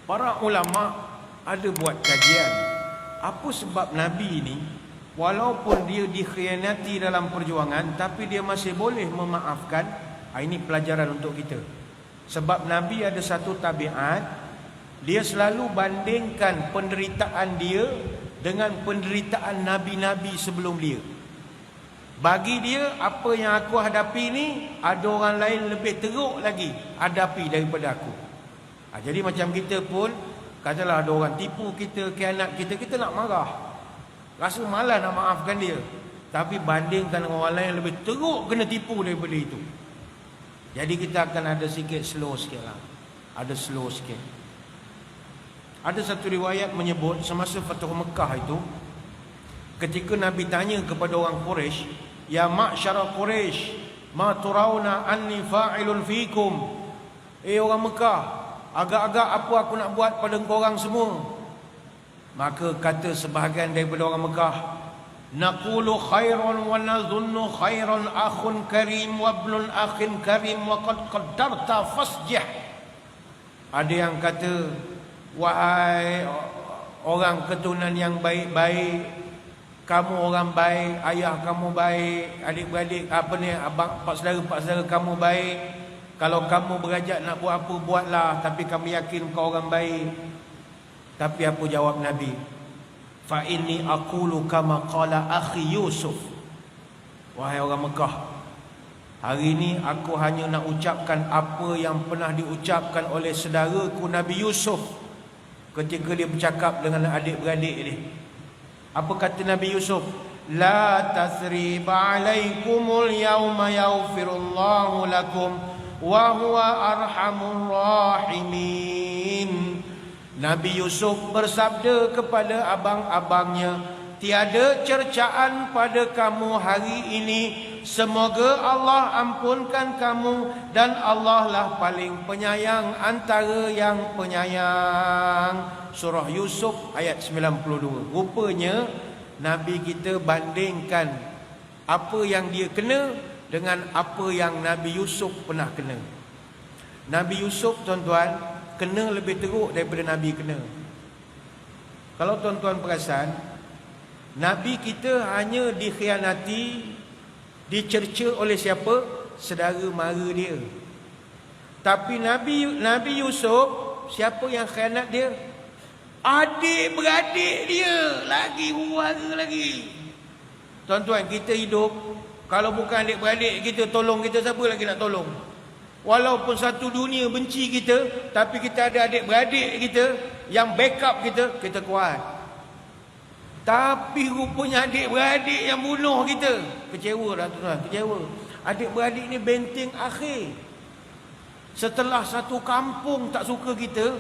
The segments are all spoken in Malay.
Para ulama ada buat kajian, apa sebab Nabi ini walaupun dia dikhianati dalam perjuangan, tapi dia masih boleh memaafkan. Ini pelajaran untuk kita. Sebab Nabi ada satu tabiat, dia selalu bandingkan penderitaan dia dengan penderitaan Nabi-Nabi sebelum dia. Bagi dia, apa yang aku hadapi ni, ada orang lain lebih teruk lagi hadapi daripada aku. Jadi macam kita pun, katalah ada orang tipu kita, khianat kita, kita nak marah, rasa malas nak maafkan dia. Tapi bandingkan dengan orang lain yang lebih teruk kena tipu daripada itu. Jadi kita akan ada sikit slow sikit lah. Ada slow sikit. Ada satu riwayat menyebut semasa Fathu Mekah itu, ketika Nabi tanya kepada orang Quraisy, "Ya ma'syara Quraisy, ma turawna anni fa'ilun fikum?" Orang Mekah, agak-agak apa aku nak buat pada korang semua? Maka kata sebahagian daripada orang Mekah, "Naqulu khairan wa nadhunnu khairan, akhun karim wa ibnun akhin karim wa qad qaddarta fasjih." Ada yang kata, "Wahai orang keturunan yang baik-baik, kamu orang baik, ayah kamu baik, adik-beradik abang, pak saudara kamu baik. Kalau kamu berajak nak buat apa, buatlah, tapi kami yakin kau orang baik." Tapi apa jawab Nabi? "Fa inni aqulu kama qala akhi Yusuf." Wahai orang Mekah, hari ini aku hanya nak ucapkan apa yang pernah diucapkan oleh saudaraku Nabi Yusuf ketika dia bercakap dengan adik-beradik dia. Apa kata Nabi Yusuf? "La tasriba alaikumul yawma yaghfirullahu lakum wa huwa arhamur rahimin." Nabi Yusuf bersabda kepada abang-abangnya, "Tiada cercaan pada kamu hari ini. Semoga Allah ampunkan kamu, dan Allah lah paling penyayang antara yang penyayang." Surah Yusuf ayat 92. Rupanya Nabi kita bandingkan apa yang dia kena dengan apa yang Nabi Yusuf pernah kena. Nabi Yusuf, tuan-tuan, kena lebih teruk daripada Nabi kena. Kalau tuan-tuan perasan, Nabi kita hanya dikhianati, dicerca oleh siapa? Saudara mara dia. Tapi Nabi Yusuf, siapa yang khianat dia? Adik-beradik dia. Lagi huara lagi. Tuan-tuan, kita hidup, kalau bukan adik-beradik kita tolong kita, siapa lagi nak tolong? Walaupun satu dunia benci kita, tapi kita ada adik-beradik kita yang backup kita, kita kuat. Tapi rupanya adik-beradik yang bunuh kita. Kecewa dah tuan-tuan, kecewa. Adik-beradik ni benteng akhir. Setelah satu kampung tak suka kita,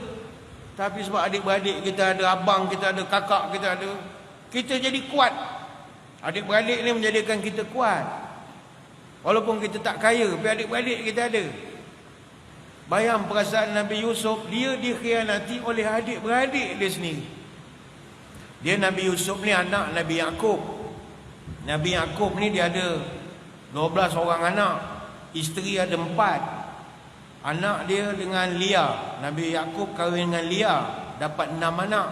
tapi sebab adik-beradik kita ada, abang kita ada, kakak kita ada, kita jadi kuat. Adik-beradik ni menjadikan kita kuat. Walaupun kita tak kaya, tapi adik-beradik kita ada. Bayang perasaan Nabi Yusuf, dia dikhianati oleh adik-beradik dia sendiri. Dia Nabi Yusuf ni anak Nabi Yaqub. Nabi Yaqub ni dia ada 12 orang anak, isteri ada 4. Anak dia dengan Lia, Nabi Yaqub kahwin dengan Lia, dapat 6 anak.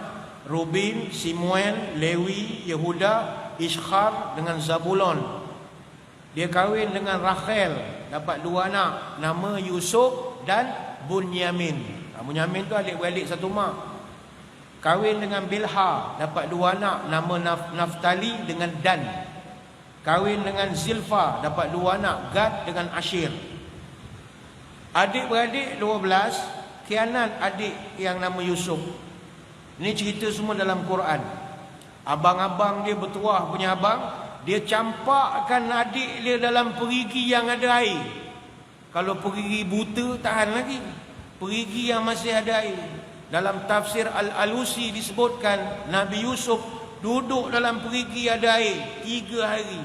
Rubin, Simuel, Lewi, Yehuda, Ishkhar dengan Zabulon. Dia kahwin dengan Rachel, dapat 2 anak, nama Yusuf dan Bunyamin. Bunyamin tu adik-beradik satu mak. Kahwin dengan Bilha, dapat 2 anak, nama Naftali dengan Dan. Kahwin dengan Zilfa, dapat 2 anak, Gad dengan Ashir. Adik-beradik 12, khianat adik yang nama Yusuf. Ini cerita semua dalam Quran. Abang-abang dia bertuah punya abang, dia campakkan adik dia dalam perigi yang ada air. Kalau perigi buta tahan lagi, perigi yang masih ada air. Dalam tafsir Al-Alusi disebutkan Nabi Yusuf duduk dalam perigi ada air 3 hari.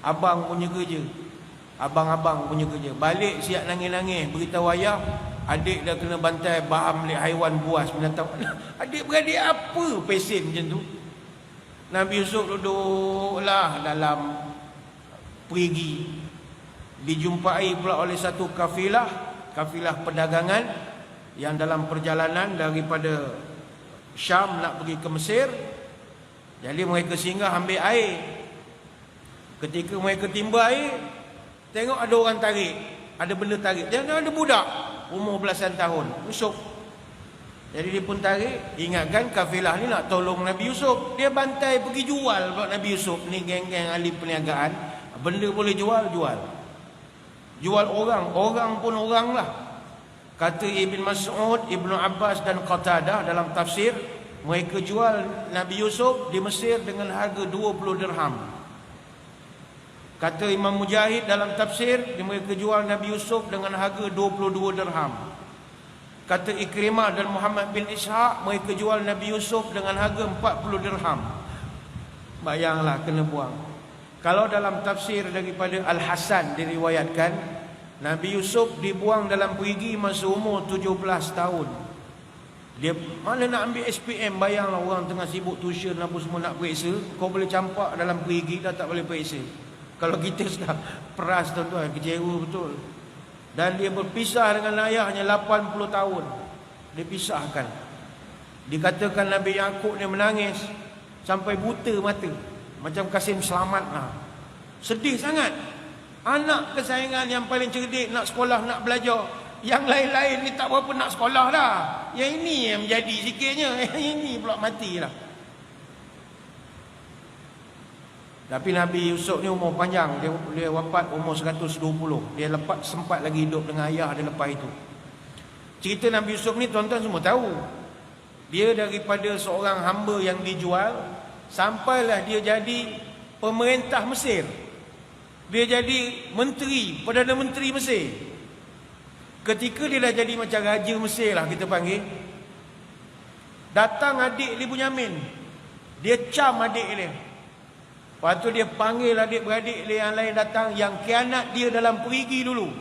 Abang punya kerja, abang-abang punya kerja. Balik siap nangis-nangis, beritahu ayah, adik dah kena bantai baham oleh haiwan buas binatang. Adik-beradik apa pesen macam tu? Nabi Yusuf duduklah dalam perigi. Dijumpai pula oleh satu kafilah perdagangan. yang dalam perjalanan daripada Syam nak pergi ke Mesir. Jadi mereka singgah ambil air. Ketika mereka timba air, tengok ada orang tarik, ada benda tarik. Dan ada budak umur belasan tahun, Yusuf. Jadi dia pun tarik. Ingatkan kafilah ni nak tolong Nabi Yusuf. Dia bantai pergi jual buat Nabi Yusuf. Ni geng-geng ahli perniagaan. Benda boleh jual. Jual orang pun orang lah. Kata Ibn Mas'ud, Ibn Abbas dan Qatadah dalam tafsir, mereka jual Nabi Yusuf di Mesir dengan harga 20 dirham. Kata Imam Mujahid dalam tafsir, mereka jual Nabi Yusuf dengan harga 22 dirham. Kata Ikrimah dan Muhammad bin Ishaq, mereka jual Nabi Yusuf dengan harga 40 dirham. Bayanglah, kena buang. Kalau dalam tafsir daripada Al-Hasan diriwayatkan, Nabi Yusuf dibuang dalam perigi masa umur 17 tahun. Dia mana nak ambil SPM, bayanglah orang tengah sibuk tuition apa semua nak periksa, kau boleh campak dalam perigi dah tak boleh periksa. Kalau kita sudah peras tuan-tuan, kecewa betul. Dan dia berpisah dengan ayahnya 80 tahun. Dipisahkan. Dikatakan Nabi Yaqub dia menangis sampai buta mata. Macam Kasim Selamat lah. Sedih sangat. Anak kesayangan yang paling cerdik nak sekolah, nak belajar. Yang lain-lain ni tak berapa nak sekolah dah. Yang ini yang menjadi sikitnya. Yang ini pula matilah. Tapi Nabi Yusuf ni umur panjang. Dia wafat umur 120. Dia sempat lagi hidup dengan ayah dia lepas itu. Cerita Nabi Yusuf ni tuan-tuan semua tahu. Dia daripada seorang hamba yang dijual, sampailah dia jadi pemerintah Mesir. Dia jadi menteri, Perdana Menteri Mesir. Ketika dia dah jadi macam Raja Mesir lah kita panggil, datang adik dia Bunyamin. Dia cam adik dia. Lepas tu dia panggil adik-beradik dia yang lain datang, yang khianat dia dalam perigi dulu.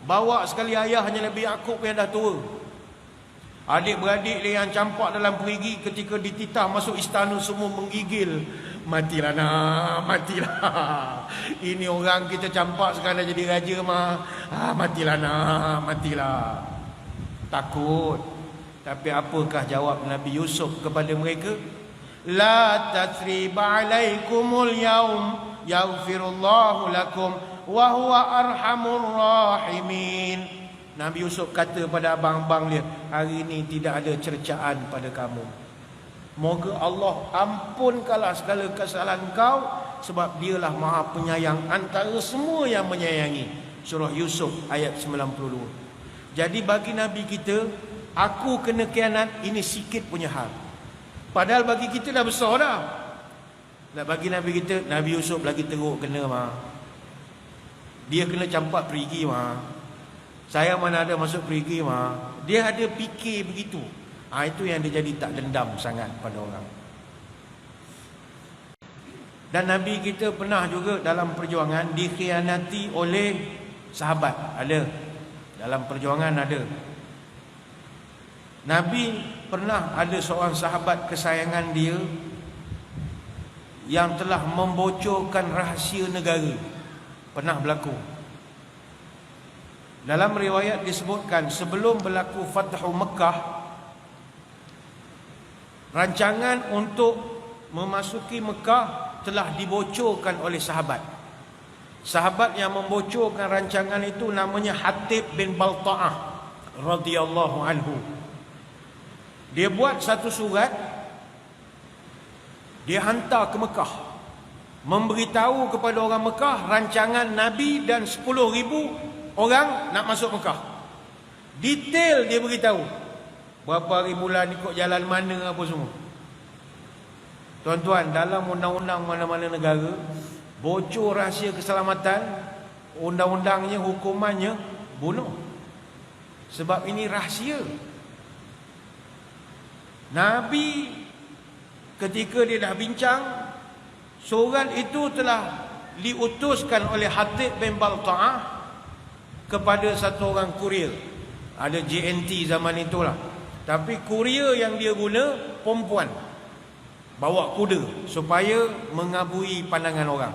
Bawa sekali ayahnya Nabi Yaqub yang dah tua. Adik-beradik dia yang campak dalam perigi ketika dititah masuk istana semua menggigil. Matilah nak, matilah. Ini orang kita campak sekarang dah jadi raja mah. Matilah nak, matilah. Takut. Tapi apakah jawab Nabi Yusuf kepada mereka? La tathriba alaikumul yaum yaghfirullahu lakum wa huwa arhamur rahimin. Nabi Yusuf kata pada abang-abang dia, hari ini tidak ada cercaan pada kamu. Moga Allah ampunkanlah segala kesalahan kau, sebab dialah Maha Penyayang antara semua yang menyayangi. Surah Yusuf ayat 92. Jadi bagi Nabi kita, aku kena khianat ini sikit punya hal. Padahal bagi kita dah besar dah. Nak bagi Nabi kita, Nabi Yusuf lagi teruk kena mah. Dia kena campak perigi mah. Saya mana ada masuk perigi mah. Dia ada fikir begitu. Itu yang dia jadi tak dendam sangat pada orang. Dan Nabi kita pernah juga dalam perjuangan dikhianati oleh sahabat. Ada. Dalam perjuangan ada. Nabi pernah ada seorang sahabat kesayangan dia yang telah membocorkan rahsia negara. Pernah berlaku. Dalam riwayat disebutkan sebelum berlaku Fathu Mekah, rancangan untuk memasuki Mekah telah dibocorkan oleh sahabat. Sahabat yang membocorkan rancangan itu namanya Hatib bin Balta'ah radhiyallahu anhu. Dia buat satu surat, dia hantar ke Mekah, memberitahu kepada orang Mekah rancangan Nabi dan 10,000 orang nak masuk Mekah. Detail dia beritahu, berapa hari bulan, ikut jalan mana, apa semua. Tuan-tuan, dalam undang-undang mana-mana negara, bocor rahsia keselamatan, undang-undangnya, hukumannya bunuh. Sebab ini rahsia. Nabi ketika dia dah bincang, surat itu telah diutuskan oleh Hatib bin Balta'ah kepada satu orang kurir. Ada JNT zaman itulah. Tapi kurir yang dia guna perempuan, bawa kuda supaya mengabui pandangan orang.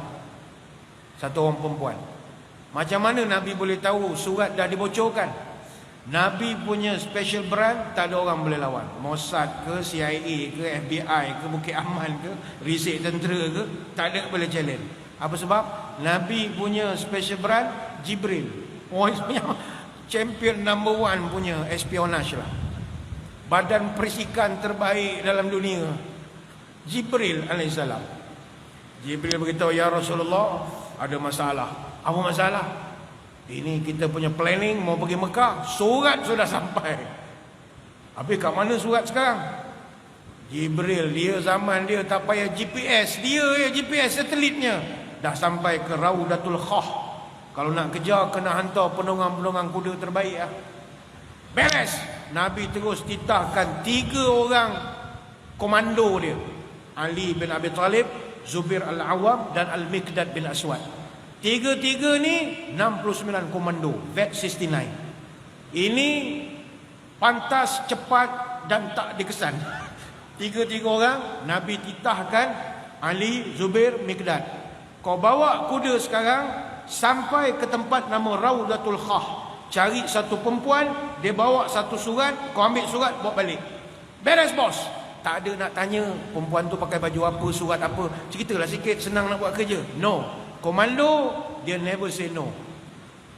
Satu orang perempuan. Macam mana Nabi boleh tahu surat dah dibocorkan? Nabi punya special brand, tak ada orang boleh lawan. Mossad ke, CIA ke, FBI ke, Bukit Aman ke, Risik Tentera ke, tak ada boleh challenge. Apa sebab? Nabi punya special brand, Jibril. Oh, punya champion number 1 punya espionage lah. Badan perisikan terbaik dalam dunia, Jibril alaihissalam. Jibril beritahu, ya Rasulullah, ada masalah. Apa masalah? Ini kita punya planning mau pergi Mekah, surat sudah sampai. Habis kat mana surat sekarang? Jibril, dia zaman dia tak payah GPS, dia GPS satelitnya dah sampai ke Raudatul Khah. Kalau nak kejar kena hantar penunggang-penunggang kuda terbaik lah. Beres. Nabi terus titahkan 3 orang komando dia, Ali bin Abi Talib, Zubair Al-Awwam dan Al-Miqdad bin Aswad. Tiga-tiga ni 69 komando VET 69. Ini pantas, cepat dan tak dikesan. Tiga-tiga orang Nabi titahkan, Ali, Zubair, Miqdad. Kau bawa kuda sekarang sampai ke tempat nama Raudatul Khah. Cari satu perempuan, dia bawa satu surat, kau ambil surat, bawa balik. Beres bos. Tak ada nak tanya perempuan tu pakai baju apa, surat apa. Ceritalah sikit, senang nak buat kerja. No. Komando, dia never say no.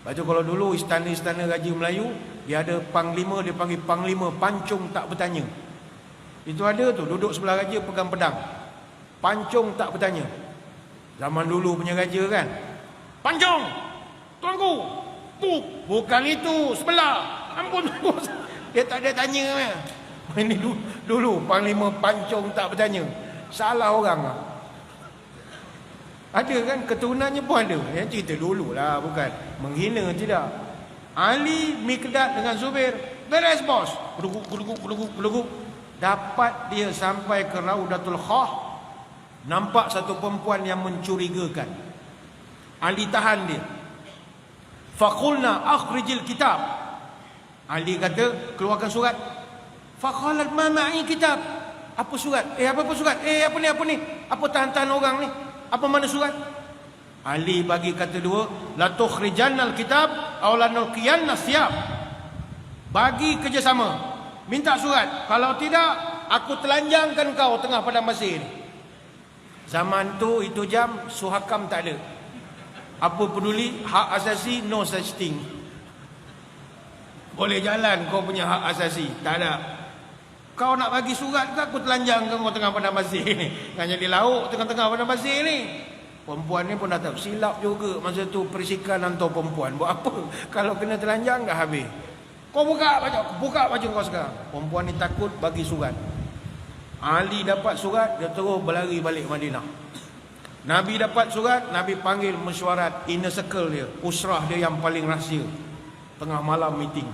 Lepas tu kalau dulu istana-istana Raja Melayu, dia ada panglima, dia panggil panglima pancung tak bertanya. Itu ada tu, duduk sebelah raja pegang pedang. Pancung tak bertanya. Zaman dulu punya raja kan. Pancung, tuanku. Bukan itu, sebelah. Ampun, dia tak ada tanya. Ini dulu panglima pancung tak bertanya. Salah orang lah. Ada kan, keturunannya pun ada. Yang cerita dulu lah, bukan menghina, tidak. Ali, Miqdad dengan Zubair, beres bos. Geluguk. Dapat dia sampai ke Raudatul Khah, nampak satu perempuan yang mencurigakan. Ali tahan dia. Faqulna akhrijil kitab. Ali kata, keluarkan surat. Faqalat ma ma'i kitab. Apa surat? Apa surat? Apa ni? Apa tahan-tahan orang ni? Apa mana surat? Ali bagi kata dua, la tukhrijannal kitab aw la nulqiyanna siyab. Bagi kerjasama, minta surat. Kalau tidak, aku telanjangkan kau tengah padang pasir ni. Zaman tu itu jam Suhakam tak ada. Apa peduli hak asasi, no such thing. Boleh jalan kau punya hak asasi, tak ada. Kau nak bagi surat ke, aku telanjangkan kau tengah padang pasir ni. Hanya di laut tengah-tengah padang pasir ni. Perempuan ni pun dah tahu, silap juga masa tu perisikan hantar perempuan. Buat apa? Kalau kena telanjang dah habis. Kau buka baju kau sekarang. Perempuan ni takut bagi surat. Ali dapat surat, dia terus berlari balik Madinah. Nabi dapat surat, Nabi panggil mesyuarat inner circle dia, usrah dia yang paling rahsia. Tengah malam meeting.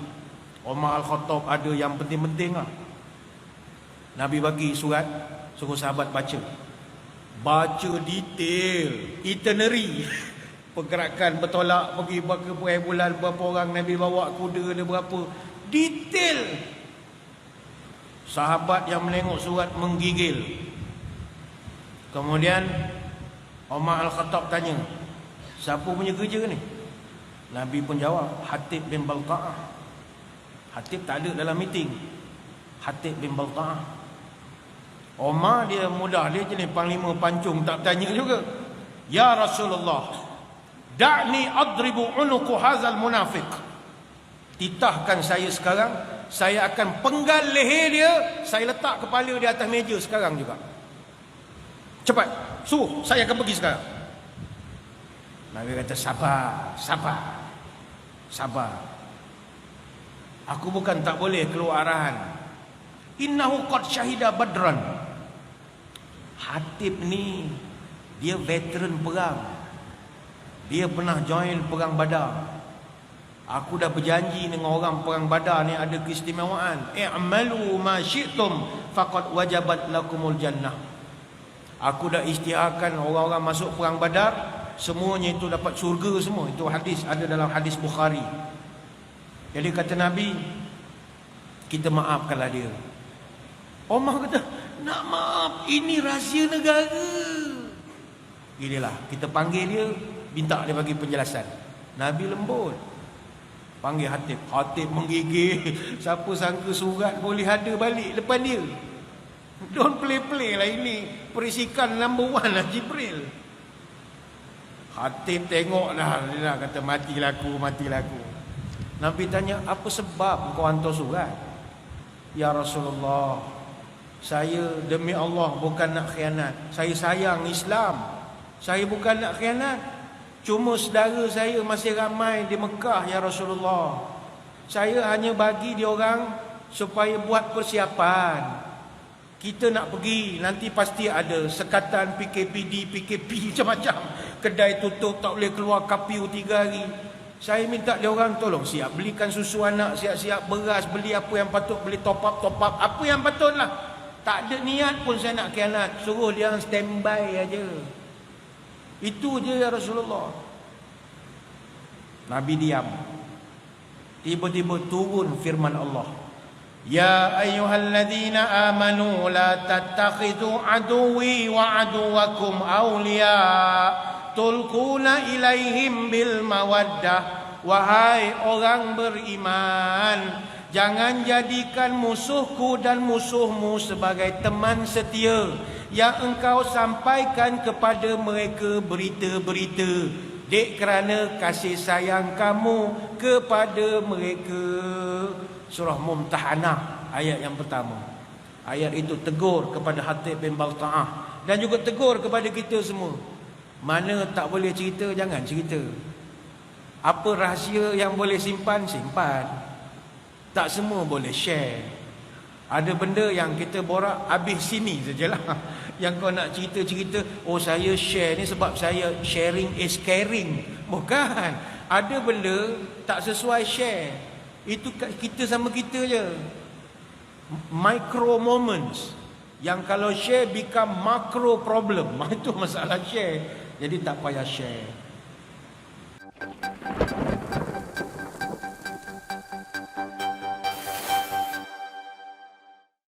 Umar Al-Khattab ada yang penting-penting lah. Nabi bagi surat, suruh sahabat baca. Baca detail, itinerary. Pergerakan bertolak, pergi ke bulan, berapa orang Nabi bawa, kuda dia berapa. Detail. Sahabat yang menengok surat menggigil. Kemudian Umar Al-Khattab tanya, siapa punya kerja ni? Nabi pun jawab, Hatib bin Balta'ah. Hatib tak ada dalam meeting. Hatib bin Balta'ah. Umar dia mudah, dia jenis panglima pancung tak tanya juga. Ya Rasulullah, da'ni adribu unuku hazal munafiq. Titahkan saya sekarang, saya akan penggal leher dia, saya letak kepala di atas meja sekarang juga. Cepat, suruh, saya akan pergi sekarang. Nabi kata sabar. Aku bukan tak boleh keluar arahan. Innahu qad syahida badran. Hatib ni dia veteran perang. Dia pernah join perang Badar. Aku dah berjanji dengan orang perang Badar ni ada keistimewaan. I'malu ma syi'tum faqad wajabat lakumul jannah. Aku dah isytiharkan orang-orang masuk perang Badar, semuanya itu dapat syurga semua. Itu hadis, ada dalam hadis Bukhari. Jadi kata Nabi, kita maafkanlah dia. Umar kata, nak maaf, ini rahsia negara. Inilah, kita panggil dia, minta dia bagi penjelasan. Nabi lembut. Panggil Hatib. Hatib menggigil. Siapa sangka surat boleh ada balik depan dia. Don't play-play lah ini. Perisikan number 1 lah Jibril. Hatib tengok dah. Dia dah kata matilah aku, matilah aku. Nabi tanya, apa sebab kau hantar surat? Ya Rasulullah, saya demi Allah bukan nak khianat. Saya sayang Islam. Saya bukan nak khianat. Cuma saudara saya masih ramai di Mekah ya Rasulullah. Saya hanya bagi dia orang supaya buat persiapan. Kita nak pergi, nanti pasti ada sekatan PKPD, PKP macam-macam. Kedai tutup, tak boleh keluar curfew 3 hari. Saya minta dia orang tolong siap belikan susu anak, siap-siap beras, beli apa yang patut, beli top up, apa yang patut lah. Tak ada niat pun saya nak khianat. Suruh dia orang standby aja. Itu je ya Rasulullah. Nabi diam. Tiba-tiba turun firman Allah. Ya ayyuhalladzina amanu la tattakhidhu aduwwi wa aduwakum awliya tulquna ilaihim bil mawaddah. Wahai orang beriman, jangan jadikan musuhku dan musuhmu sebagai teman setia yang engkau sampaikan kepada mereka berita-berita, dek kerana kasih sayang kamu kepada mereka. Surah Mumtahanah ayat yang pertama. Ayat itu tegur kepada Hatib bin Balta'ah dan juga tegur kepada kita semua. Mana tak boleh cerita, jangan cerita. Apa rahsia yang boleh simpan, simpan. Tak semua boleh share. Ada benda yang kita borak habis sini sajalah. Yang kau nak cerita-cerita, oh saya share ni sebab saya sharing is caring. Bukan. Ada benda tak sesuai share. Itu kita sama kita je. Micro moments yang kalau share become macro problem. Itu masalah share. Jadi tak payah share.